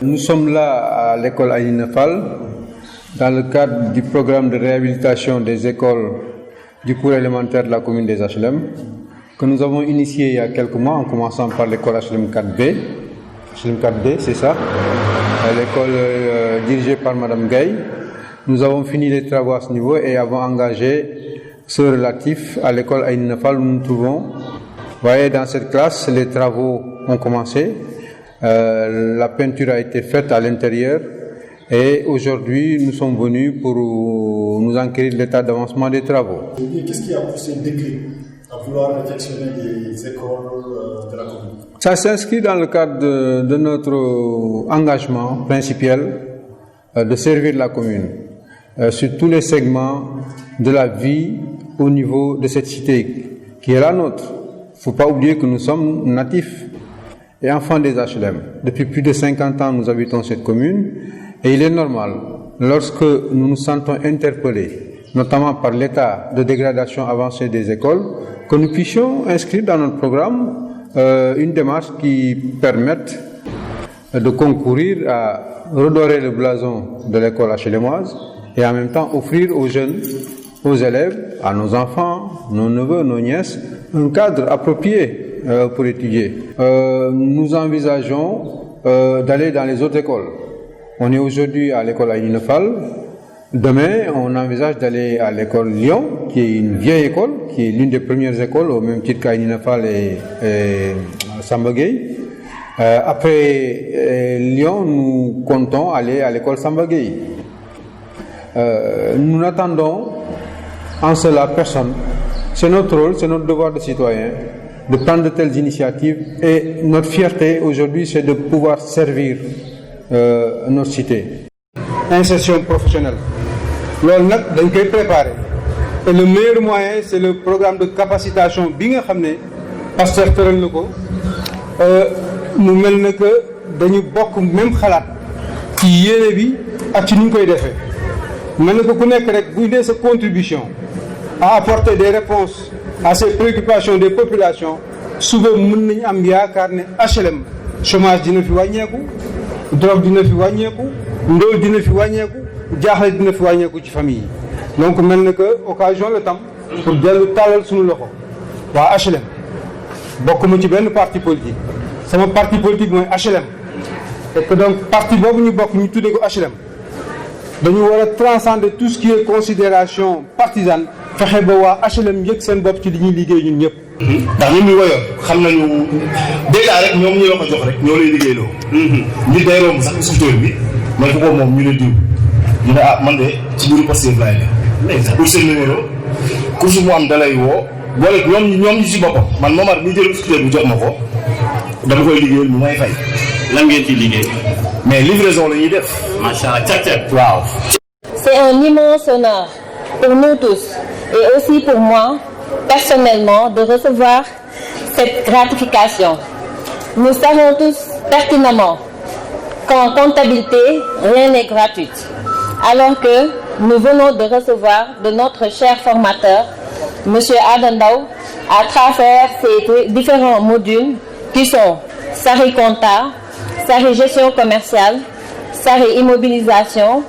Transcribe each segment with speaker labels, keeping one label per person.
Speaker 1: Nous sommes là à l'école Aïna Fall dans le cadre du programme de réhabilitation des écoles du cours élémentaire de la commune des HLM que nous avons initié il y a quelques mois en commençant par l'école HLM 4B. HLM 4B, c'est ça, l'école dirigée par Madame Gaye. Nous avons fini les travaux à ce niveau et avons engagé ceux relatifs à l'école Aïna Fall où nous nous trouvons. Vous voyez, dans cette classe, les travaux ont commencé. La peinture a été faite à l'intérieur et aujourd'hui nous sommes venus pour nous enquérir de l'état d'avancement des travaux.
Speaker 2: Qu'est-ce qui a poussé le déclic à vouloir réfectionner les écoles de la commune?
Speaker 1: Ça s'inscrit dans le cadre de notre engagement principal de servir la commune sur tous les segments de la vie au niveau de cette cité qui est la nôtre. Il ne faut pas oublier que nous sommes natifs et enfants des HLM. Depuis plus de 50 ans, nous habitons cette commune et il est normal, lorsque nous nous sentons interpellés, notamment par l'état de dégradation avancée des écoles, que nous puissions inscrire dans notre programme une démarche qui permette de concourir à redorer le blason de l'école HLMoise et en même temps offrir aux jeunes, aux élèves, à nos enfants, nos neveux, nos nièces, un cadre approprié pour étudier. Nous envisageons d'aller dans les autres écoles. On est aujourd'hui à l'école Aïna Fall. Demain, on envisage d'aller à l'école Lyon, qui est une vieille école, qui est l'une des premières écoles, au même titre qu'Aïna Fall et Samba Gueye. Après Lyon, nous comptons aller à l'école Samba Gueye. Nous n'attendons en cela personne. C'est notre rôle, c'est notre devoir de citoyen de prendre de telles initiatives et notre fierté aujourd'hui c'est de pouvoir servir notre cité. Insertion professionnelle. Loolu nag dañ koy préparer et le meilleur moyen c'est le programme de capacitation bi nga xam ne Pasteur tëral na ko mu mel na que dañu bokk même xalaat ci yéene bi ak ci ni ñu koy defee mel na que ku nekk rek buy dee sa contribution à apporter des réponses à ces préoccupations des populations suba mën nañu am yaakaar ne HLM chômage dina fi wàññeeku drogue dina fi wàññeeku ndóol dina fi wàññeeku jaaxle dina fi wàññeeku ci famille yi donc mel na que occasion la tam pour dellu tàllal suñu loxo waa HLM bokkuma ci benn parti politique sama parti politique mooy HLM et que donc parti boobu ñu bokk ñu tuddee ko HLM dañu war a transcender tout ce qui est considération partisane fexe ba waa HLM yëg seen bopp ci li ñuy liggéey ñun ñëpp.
Speaker 3: ndax ñun ñu woyoon xam nañu déjà rek ñoom ñu la ko jox rek ñoo lay liggéeyloo. nit day romb sax structure bi man ko boobu moom ñu ne diw ñu ne ah man de ci biiru Pastef laay def. pour seen numéro ku si mu am dalay woo boole ñoom ñu si boppam man Momar mi jël structure bi jox ma ko dama koy liggéeyal mu may fay.
Speaker 4: lan ngeen ci liggéey.
Speaker 3: mais livraison la ñuy def.
Speaker 4: macha allah càq-càq.
Speaker 3: waaw.
Speaker 5: C'est un immense honneur pour nous tous et aussi pour moi personnellement de recevoir cette gratification. Nous savons tous pertinemment qu'en comptabilité, rien n'est gratuit. Alors que nous venons de recevoir de notre cher formateur, M. Adandao, à travers ces différents modules qui sont SARI Compta, SARI Gestion commerciale, SARI Immobilisation,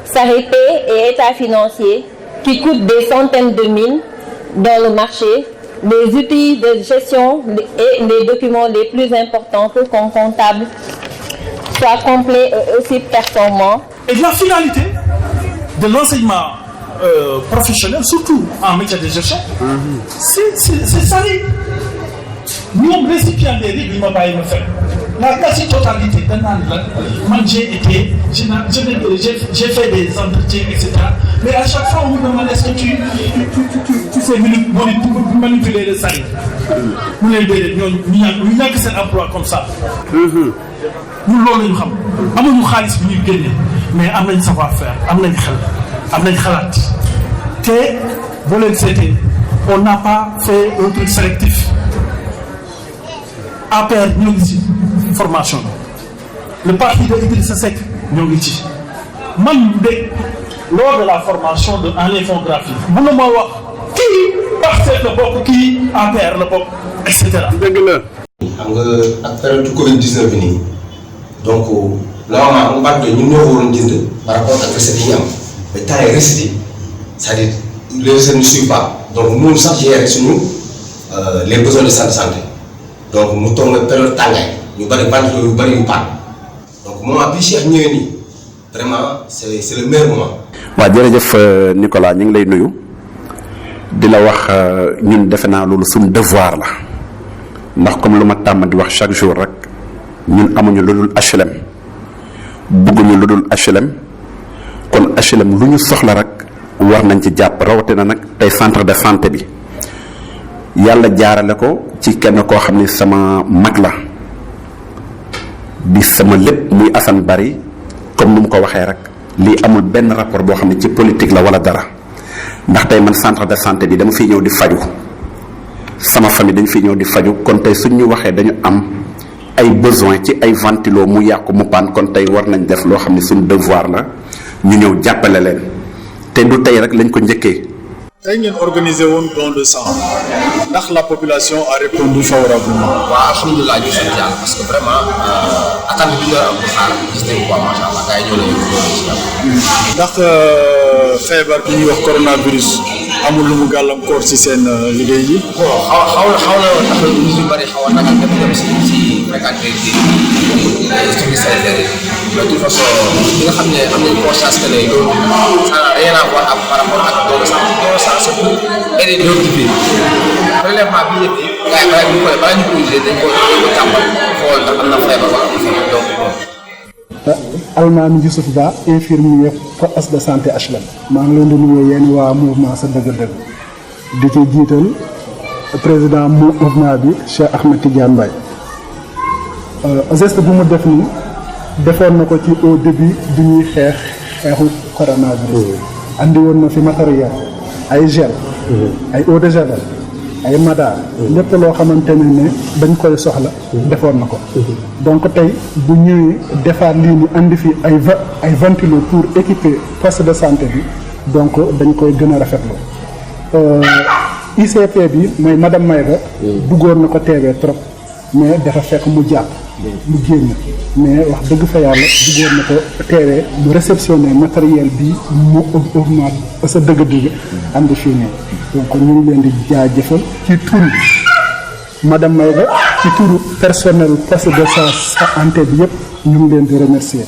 Speaker 5: SARI Paie et État financier, qui coûtent des centaines de mille dans le marché, les outils de gestion et les documents les plus importants pour qu'un comptable soit complet et aussi performant.
Speaker 6: Et la finalité de l'enseignement professionnel, surtout en matière de gestion, c'est ça. Nous, récipiendaires, ils ne m'ont pas aimé faire. La quasi-totalité d'un an, j'ai fait des entretiens, etc. Mais à chaque fois, on me demande est-ce que tu sais manipuler le salaire. Nous, les deux, nous n'avons que cet emploi comme ça. Nous, nous savons. Nous avons mais nous avons savoir-faire, nous avons khalat. On n'a pas fait un truc sélectif. APR, nous ici, formation. Le parti de Idrissa Seck, nous ici. Même lors de la formation en infographie, vous ne m'avez qui partait le boc, qui APR le boc. et cetera.
Speaker 4: dëgg la.
Speaker 7: xam nga ak période Covid 19 bi nii donc normalement on parle de ñun ñoo ko waroon jënd par rapport ak recettes yi ñu am mais temps yii recettes yi c'est-à-dire les recettes ne suivent pas donc mënuñu sax gérer suñu les besoins de santé donc mu toog nag période tàngaay ñu bëri ventilo yu bëri yu paan donc moment bii Cheikh ñëwee nii vraiment c'est le meilleur moment.
Speaker 8: waaw jërëjëf Nicolas ñu ngi lay nuyu di la wax ñun defe naa loolu suñu devoir la ndax comme lu ma tàmm di wax chaque jour rek ñun amuñu lu dul HLM bëgguñu lu dul HLM kon HLM lu ñu soxla rek war nañ ci jàpp rawatina nag tey centre de santé bi yàlla jaarale ko ci kenn koo xam ni sama mag la di sama lépp muy Assane Bari comme ni mu ko waxee rek lii amul benn rapport boo xam ne ci politique la wala dara ndax tey man centre de santé bi dama fiy ñëw di faju sama famille dañu fiy ñëw di faju kon tey suñ ñu waxee dañu am ay besoin ci ay ventilo mu yàqu mu paan kon tey war nañ def loo xam ne suñu devoir la ñu ñëw jàppale leen te du tey rek lañ ko njëkkee.
Speaker 2: tey ngeen organisé woon don de sang ndax la population a répondu favorablement.
Speaker 7: waaw alhamdulilah ñu sant yàlla parce que vraiment attente bi ñu doon am bu xaar gis nañu quoi macha allah gars yi ñoo leen ci yàlla.
Speaker 2: ndax feebar bi ñuy wax coronavirus amul lu mu gàllankoor ci seen liggéey yi.
Speaker 7: bon xaw na tax na nit ñu bëri xaw a nagal dem si fréquenté di service sanitaire yi mais de toute façon ñi nga xam ne am nañu conscience que ne loolu ça n'a rien à voir par rapport ak don de sang c'est pour aider d'autres types prélèvement bi ñëpp gars yi balaa ñu ko utiliser dañ ko tàmbal xool ndax am na feebar wala am na feebar donc bon.
Speaker 9: Almaami Youssouf Ba infirmier poste de santé HLM. maa ngi leen di nuyu yéen waa mouvement sa dëgg-dëgg di ci jiital président mouvement bi Cheikh Ahmed Tidiane Mbaye geste bu mu def nii defoon na ko ci au début bi ñuy xeexu coronavirus. andi woon na fi matériel ay gel. ay eau de javel ay madaar. lépp loo xamante ne dañ koy soxla. defoon na ko. donc tey bu ñëwee defaat lii ni andi fi ay ventilo pour équiper poste de santé bi donc dañ koy gën a rafetlu. ICP bi mooy madame Maïga. bëggoon na ko teewee trop mais dafa fekk mu jàpp. mu génn mais wax dëgg fa yàlla bëggoon na ko teewee mu réceptionné matériel bi mu augmente sa dëgg-dëgg andi fii nii donc ñu ngi leen di jaajëfal ci turu madame Maïga ci turu personnel poste de santé bi yëpp ñu ngi leen di remercier.